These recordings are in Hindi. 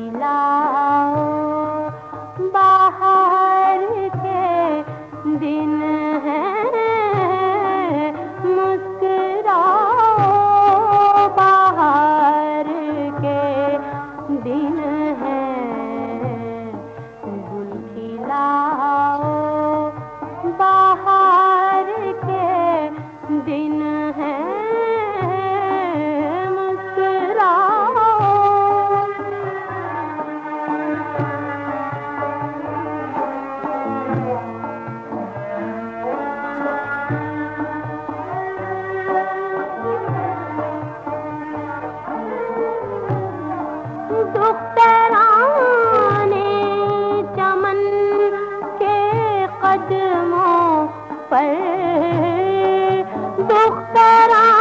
खिलाओ बाहर के दिन हैं, मुस्कुराओ बाहर के दिन हैं, गुल खिलाओ बाहर के दिन हैं, दुख्तराने चमन के कदमों पर, दुख्तराने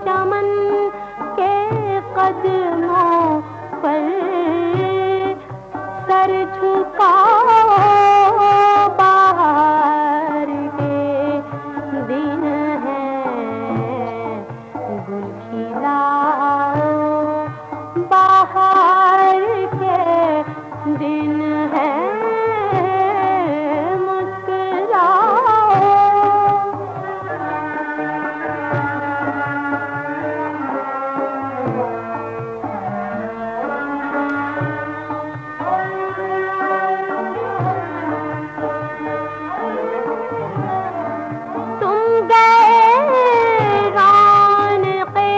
चमन के कदमों पर सर झुकाओ बाहर के दिन हैं, गुल खिलाओ बाहर के दिन हैं, मुस्कुराओ। तुम गए रौनक़े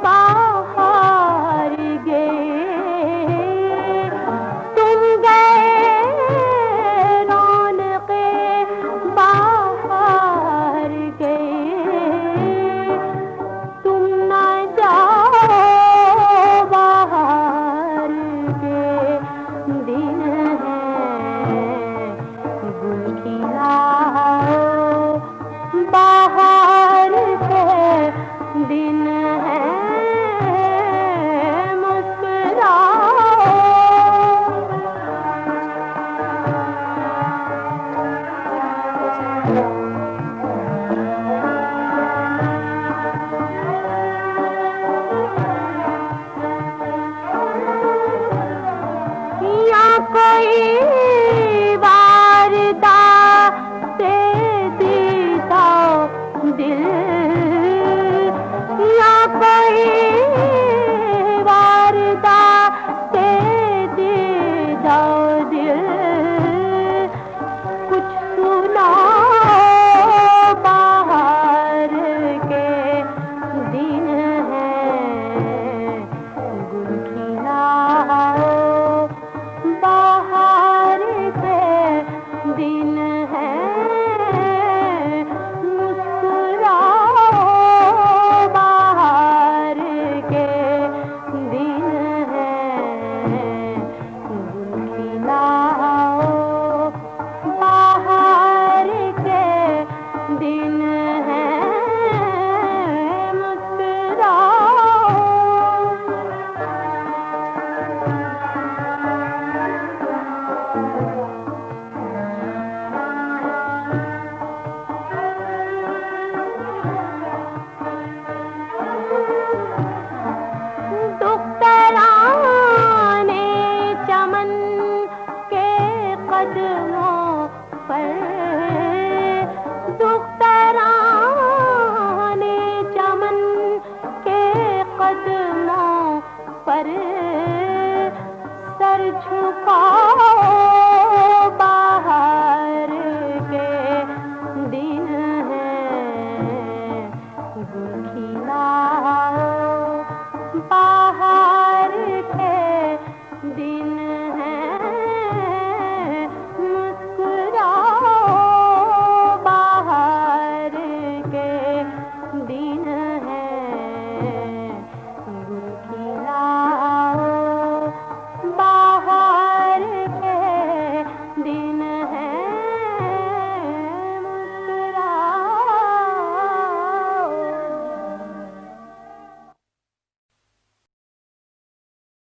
बाहर गए, तुम गए रौनक़े बाहर गए, तुम न जाओ बाहर के दिन हैं, गुल खिलाओ बाहर के दिन हैं, मुस्कुराओ। या कोई वारदात दीदा दिल, या कोई वारदात दीदा दिल, कुछ सुनाओ बाहर के दिन हैं, गुल खिलाओ बाहर के दिन हैं, मुस्कुराओ बाहर के दिन हैं, गुल खिलाओ बाहर के दिन हैं, मुस्कुराओ। दुख्तराने चमन के कदमों पर, दुख्तराने चमन के कदमों पर सर झुका